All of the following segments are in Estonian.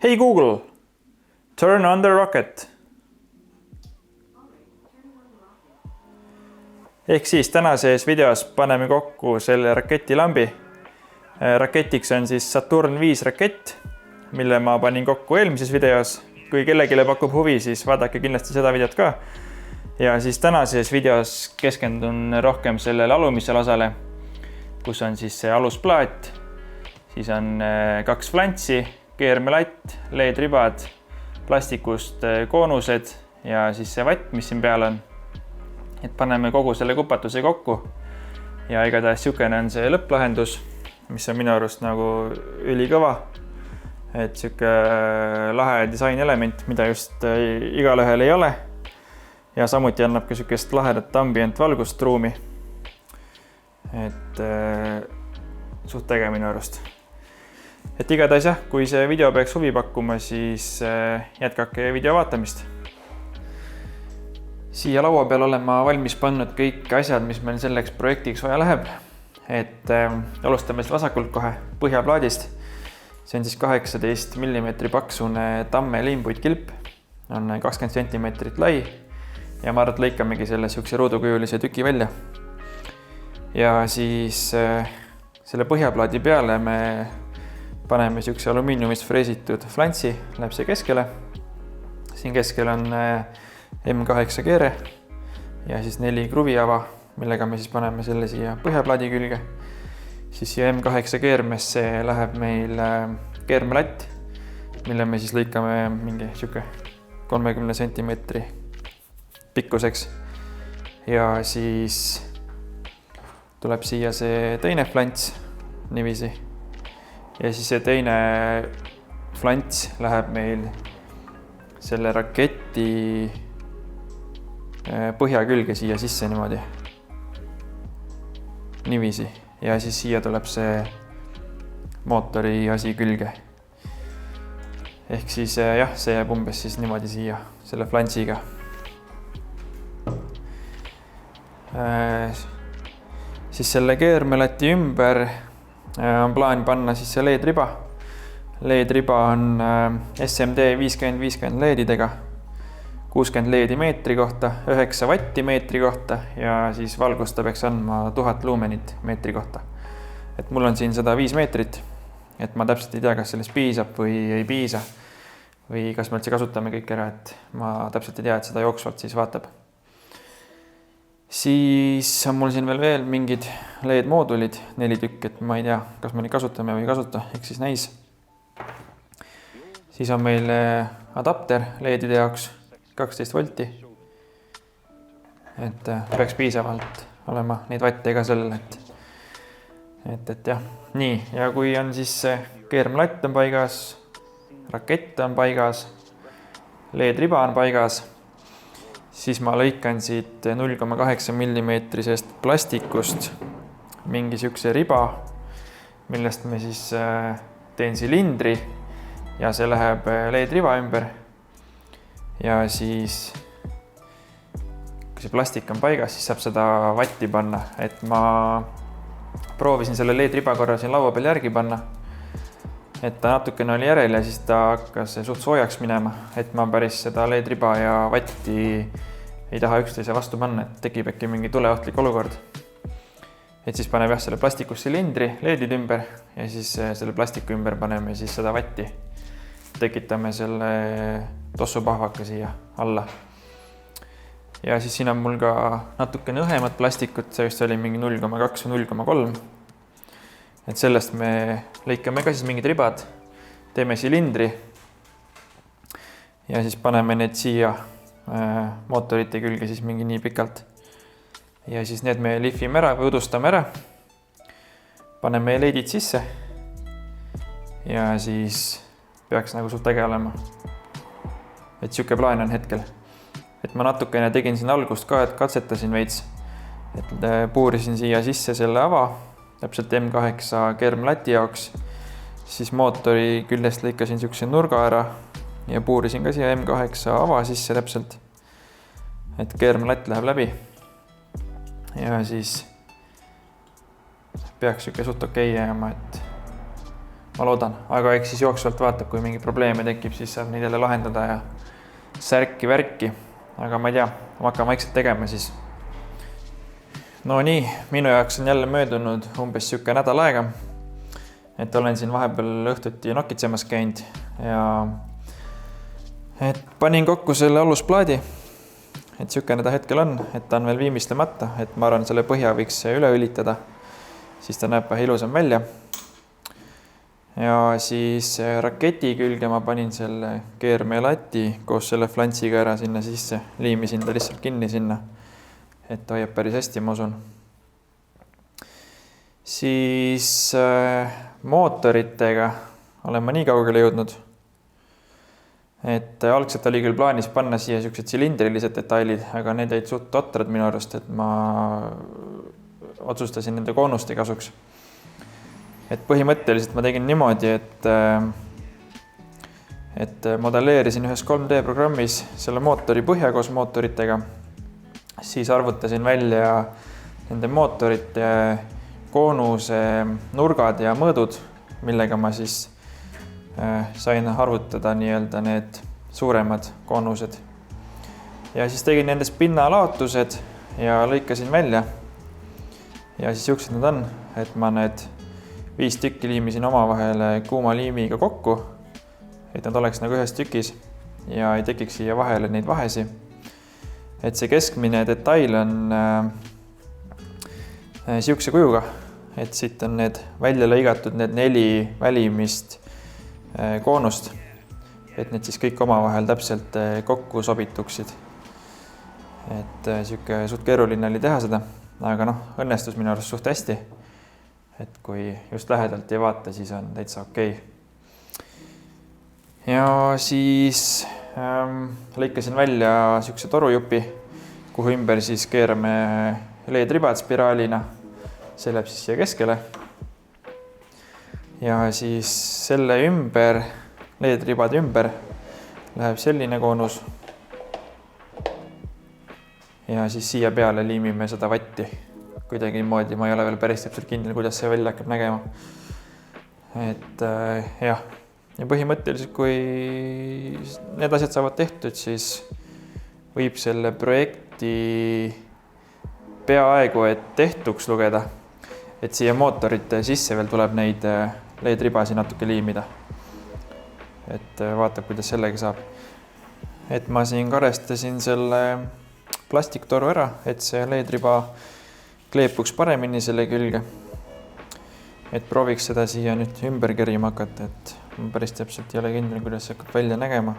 Hey Google, turn on the rocket. Ehk siis tänases videos paneme kokku selle raketilambi. Raketiks on siis Saturn 5 rakett, mille ma panin kokku eelmises videos. Kui kellegile pakub huvi, siis vaadake kindlasti seda videot ka. Ja siis tänases videos keskendun rohkem sellele alumisele osale, kus on siis see alusplaat. Siis on 2 flantsi, keermelatt, LED-ribad, plastikust koonused ja siis see vatt, mis siin peal on. Et paneme kogu selle kupatuse kokku ja igatahes siukene on see lõpplahendus, mis on minu arust nagu ülikõva. Et siuke lahe disainelement, mida just igal ühel ei ole. Ja samuti annab ka siukest lahedat ambient valgust ruumi. Et suht äge minu arust. Et igatahes jah, kui see video peaks huvi pakkuma, siis jätkake video vaatamist. Siia laua peal olen ma valmis pannud kõik asjad, mis meil selleks projektiks vaja läheb. Et alustame siis vasakult kohe põhjaplaadist. See on siis 18 mm paksune tamme liimpuitkilp. On 20 cm lai. Ja ma arvan, et lõikamegi selle siukse ruudukujulise tüki välja. Ja siis selle põhjaplaadi peale me paneme siukse alumiiniumist freesitud flantsi, läheb see keskele. Siin keskel on M8 keere ja siis 4 kruviava, millega me siis paneme selle siia põhjaplaadi külge. Siis siia M8 keermesse läheb meil keermelatt, mille me siis lõikame mingi siuke 30 cm pikkuseks. Ja siis tuleb siia see teine flants niiviisi. Ja siis see teine flants läheb meil selle raketi põhja külge siia sisse niimoodi. Niiviisi. Ja siis siia tuleb see mootori asi külge. Ehk siis jah, see jääb umbes siis niimoodi siia selle flantsiga. Siis selle keermelati ümber on plaan panna siis see LED-riba. LED-riba on SMD 50-50 LED-idega. 60 LED-i meetri kohta, 9 vatti meetri kohta ja siis valgusta peaks andma 1000 luumenit meetri kohta. Et mul on siin 105 meetrit, et ma täpselt ei tea, kas sellest piisab või ei piisa. Või kas me üldse kasutame kõik ära, et ma täpselt ei tea, et seda jooksvalt siis vaatab. Siis on mul siin veel mingid LED-moodulid, 4 tükk, et ma ei tea, kas me neid kasutame või ei kasuta, ehk siis näis. Siis on meil adapter LED-ide jaoks. 12 volti. Et peaks piisavalt olema neid vatte ka sellel, et jah. Nii, ja kui on siis keermelatt on paigas, rakett on paigas, LED-riba on paigas, siis ma lõikan siit 0,8 mm plastikust mingi siukse riba, millest me siis teen silindri ja see läheb LED-riba ümber. Ja siis, kui see plastik on paigas, siis saab seda vatti panna. Et ma proovisin selle LED-riba korra siin laua peal järgi panna. Et ta natukene oli järel ja siis ta hakkas suht soojaks minema. Et ma päris seda LED-riba ja vatti ei taha üksteise vastu panna, et tekib äkki mingi tuleohtlik olukord. Et siis paneme jah selle plastikus silindri LED-id ümber ja siis selle plastiku ümber paneme siis seda vatti. Tekitame selle tossupahvaka siia alla. Ja siis siin on mul ka natukene õhemad plastikut, see vist oli mingi 0,2 või 0,3. Et sellest me lõikame ka siis mingid ribad, teeme silindri ja siis paneme need siia mootorite külge siis mingi nii pikalt. Ja siis need me lihvime ära või udustame ära. Paneme LED-id sisse ja siis peaks nagu suht äge olema. Et siuke plaan on hetkel. Et ma natukene tegin siin algust ka, et katsetasin veits. Et puurisin siia sisse selle ava, täpselt M8 keermlati jaoks. Siis mootori küljest lõikasin siukse nurga ära ja puurisin ka siia M8 ava sisse täpselt. Et keermlatt läheb läbi. Ja siis peaks siuke suht okei jääma, et ma loodan, aga eks siis jooksvalt vaatab, kui mingi probleeme tekib, siis saab neid jälle lahendada ja särki-värki, aga ma ei tea, ma hakkan vaikselt tegema siis. No nii, minu jaoks on jälle möödunud umbes siuke nädal aega, et olen siin vahepeal õhtuti nokitsemas käinud ja et panin kokku selle alusplaadi, et siukene ta hetkel on, et ta on veel viimistlemata, et ma arvan, selle põhja võiks üle õlitada, siis ta näeb vähe ilusam välja. Ja siis raketi külge ma panin selle keermelati koos selle flantsiga ära sinna sisse, liimisin ta lihtsalt kinni sinna, et hoiab päris hästi, ma usun. Siis mootoritega olen ma nii kaugele jõudnud, et algselt oli küll plaanis panna siia siuksed silindrilised detailid, aga need jäid suht totrad minu arust, et ma otsustasin nende koonuste kasuks. Et põhimõtteliselt ma tegin niimoodi, et modelleerisin ühes 3D programmis selle mootori põhja koos mootoritega, siis arvutasin välja nende mootorite koonuse nurgad ja mõõdud, millega ma siis sain arvutada nii-öelda need suuremad koonused. Ja siis tegin nendest pinnalaotused ja lõikasin välja. Ja siis siuksed nad on, et ma need 5 tükki liimisin omavahel kuuma liimiga kokku, et nad oleks nagu ühes tükis ja ei tekiks siia vahele neid vahesi. Et see keskmine detail on siukse kujuga, et siit on need välja lõigatud need 4 välimist koonust, et need siis kõik omavahel täpselt kokku sobituksid. Et siuke suht keeruline oli teha seda, aga õnnestus minu arust suht hästi. Et kui just lähedalt ei vaata, siis on täitsa okei. Ja siis lõikasin välja siukse torujupi, kuhu ümber siis keerame LED-ribad spiraalina. See läheb siis siia keskele. Ja siis selle ümber, LED-ribade ümber, läheb selline koonus. Ja siis siia peale liimime 100 vatti. Kuidagi niimoodi, ma ei ole veel päris täpselt kindel, kuidas see välja hakkab nägema. Et jah, ja põhimõtteliselt, kui need asjad saavad tehtud, siis võib selle projekti peaaegu et tehtuks lugeda. Et siia mootorite sisse veel tuleb neid LED-ribasi natuke liimida. Et vaatab, kuidas sellega saab. Et ma siin karestasin selle plastiktoru ära, et see LED-riba kleepuks paremini selle külge. Et prooviks seda siia nüüd ümber kerima hakata, et ma päris täpselt ei ole kindel, kuidas see hakkab välja nägema.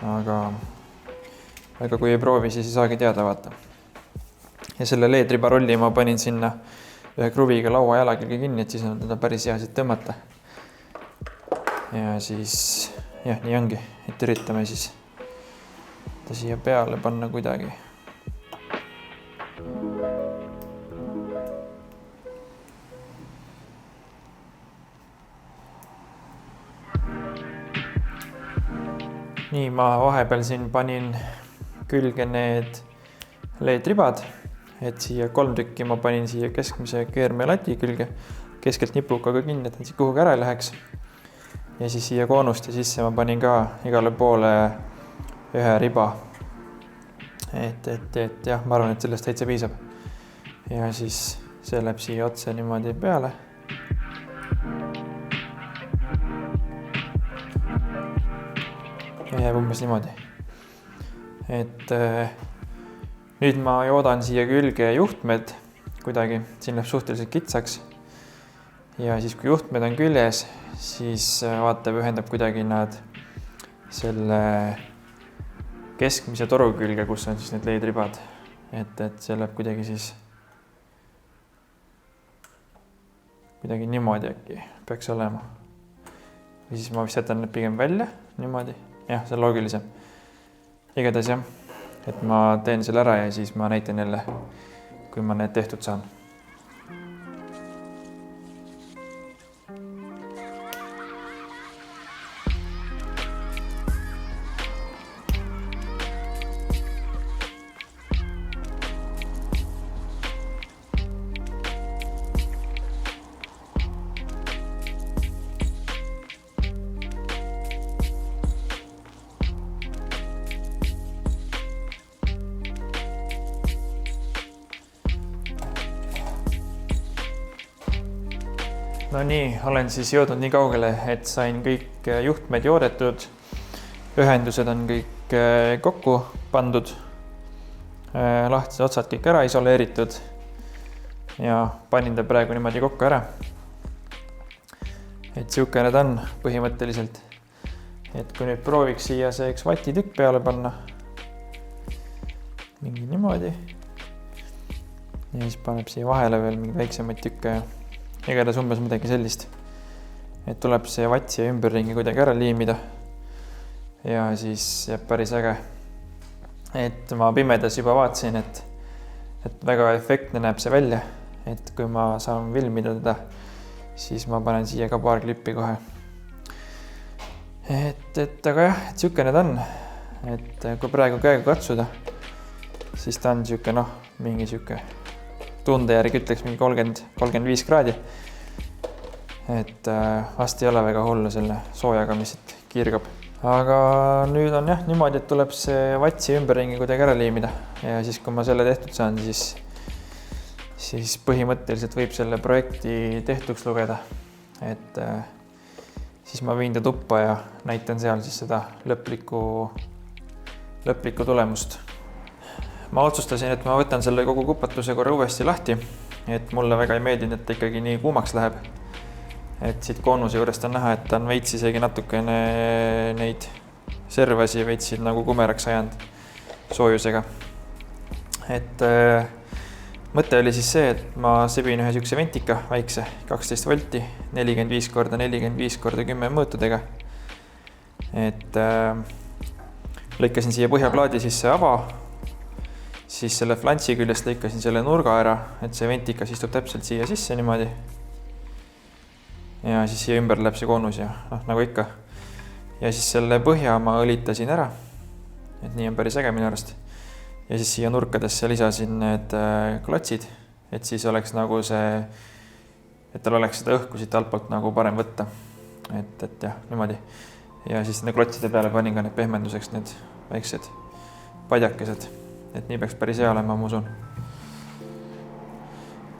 Aga kui ei proovi, siis ei saagi teada vaata. Ja selle LED-riba rolli ma panin sinna ühe kruviga laua jala külge kinni, et siis on teda päris hea siit tõmmata. Ja siis, jah, nii ongi, et üritame siis ta siia peale panna kuidagi. Nii, ma vahepeal siin panin külge need LED-ribad, et siia 3 tükki ma panin siia keskmise keermelati külge, keskelt nipukaga kinni, et siia kuhugi ära ei läheks. Ja siis siia koonuste sisse ma panin ka igale poole ühe riba. Et jah, ma arvan, et sellest täitsa piisab. Ja siis see läheb siia otse niimoodi peale. Ja jääb umbes niimoodi. Et nüüd ma joodan siia külge juhtmed kuidagi, siin läheb suhteliselt kitsaks. Ja siis kui juhtmed on küljes, siis vaatab, ühendab kuidagi nad selle keskmise toru külge, kus on siis need LED-ribad. Et see läheb kuidagi siis kuidagi niimoodi äkki peaks olema. Või siis ma vist jätan need pigem välja niimoodi. Jah, see on loogilisem. Igatahes jah, et ma teen selle ära ja siis ma näitan jälle, kui ma need tehtud saan. No nii, olen siis jõudnud nii kaugele, et sain kõik juhtmed joodetud, ühendused on kõik kokku pandud, lahtised otsad kõik ära isoleeritud ja panin ta praegu niimoodi kokku ära. Et siukene ta on põhimõtteliselt, et kui nüüd prooviks siia see üks vatitükk peale panna, mingi niimoodi ja siis paneb siia vahele veel mingi väiksemaid tükke ja igatahes umbes midagi sellist, et tuleb see vatt siia ümberringi kuidagi ära liimida ja siis jääb päris äge. Et ma pimedas juba vaatasin, et väga efektne näeb see välja, et kui ma saan filmida teda, siis ma panen siia ka paar klippi kohe. Aga jah, et siukene ta on, et kui praegu käega katsuda, siis ta on siuke mingi siuke tunde järgi ütleks mingi 30-35 kraadi. Et vast ei ole väga hullu selle soojaga, mis siit kiirgab. Aga nüüd on jah niimoodi, et tuleb see vatsi ümberringi kuidagi ära liimida. Ja siis, kui ma selle tehtud saan, siis põhimõtteliselt võib selle projekti tehtuks lugeda. Et siis ma viin ta tuppa ja näitan seal siis seda lõplikku tulemust. Ma otsustasin, et ma võtan selle kogu kupatuse korra uuesti lahti, et mulle väga ei meeldinud, et ta ikkagi nii kuumaks läheb. Et siit koonuse juurest on näha, et ta on veits isegi natukene neid servasi veitsid nagu kumeraks ajanud soojusega. Et mõte oli siis see, et ma sebin ühe siukse ventika väikse 12 volti 45x45x10 mõõtudega. Et lõikasin siia põhjaplaadi sisse ava. Siis selle flantsi küljest lõikasin selle nurga ära, et see ventikas istub täpselt siia sisse niimoodi. Ja siis siia ümber läheb see koonus ja nagu ikka. Ja siis selle põhja ma õlitasin ära, et nii on päris äge minu arust. Ja siis siia nurkadesse lisasin need klotsid, et siis oleks nagu see, et tal oleks seda õhku siit altpoolt nagu parem võtta. Et jah, niimoodi. Ja siis nende klotside peale panin ka need pehmenduseks need väiksed padjakesed. Et nii peaks päris hea olema, ma usun.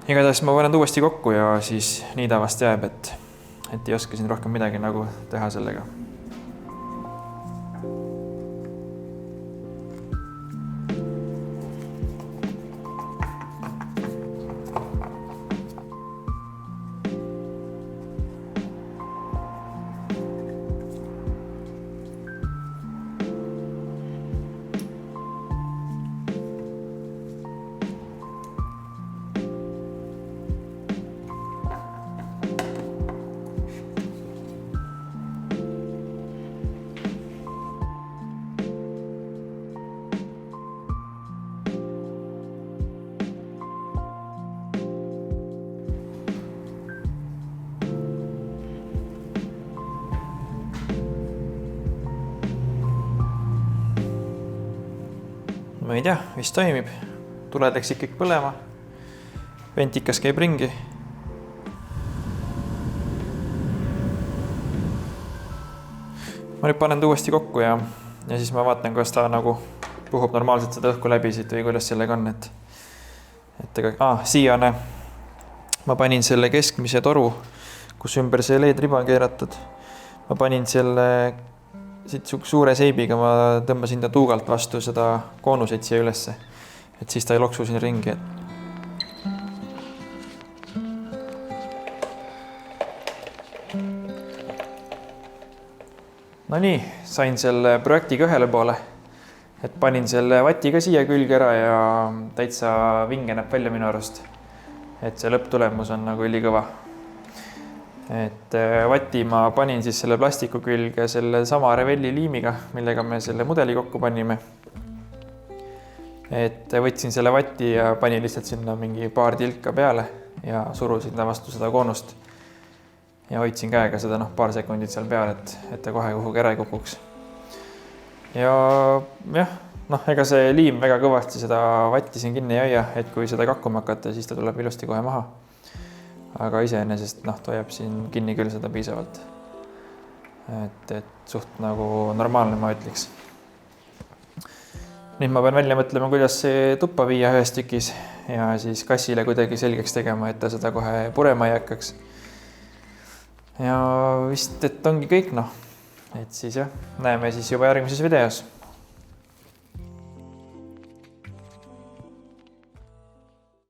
Igatahes ma panen uuesti kokku ja siis nii ta vast jääb, et ei oska siin rohkem midagi nagu teha sellega. Ma ei tea, vist toimib. Tuled läks ikkagi põlema. Ventikas käib ringi. Ma nüüd panen ta uuesti kokku ja siis ma vaatan, kas ta nagu puhub normaalselt seda õhku läbi siit või kuidas sellega on. Siia ma panin selle keskmise toru, kus ümber see LED-riba on keeratud. Ma panin selle siit suure seibiga, ma tõmbasin ta tuugalt vastu seda koonuseid siia ülesse, et siis ta ei loksu siin ringi. No nii, sain selle projektiga ühele poole, et panin selle vati ka siia külge ära ja täitsa vinge näeb välja minu arust, et see lõpptulemus on nagu ülikõva. Et vati ma panin siis selle plastiku külge selle sama Revelli liimiga, millega me selle mudeli kokku panime. Et võtsin selle vati ja panin lihtsalt sinna mingi paar tilka peale ja surusin ta vastu seda koonust. Ja hoidsin käega seda paar sekundit seal peal, et ta kohe kuhugi ära ei kukuks. Ja jah, ega see liim väga kõvasti seda vatti siin kinni ei hoia, et kui seda kakkuma hakata, siis ta tuleb ilusti kohe maha. Aga iseenesest ta hoiab siin kinni küll seda piisavalt. Et suht nagu normaalne, ma ütleks. Nüüd ma pean välja mõtlema, kuidas see tuppa viia ühes tükis ja siis kassile kuidagi selgeks tegema, et ta seda kohe purema ei hakkaks. ja vist, et ongi kõik, noh. Et siis jah, näeme siis juba järgmises videos.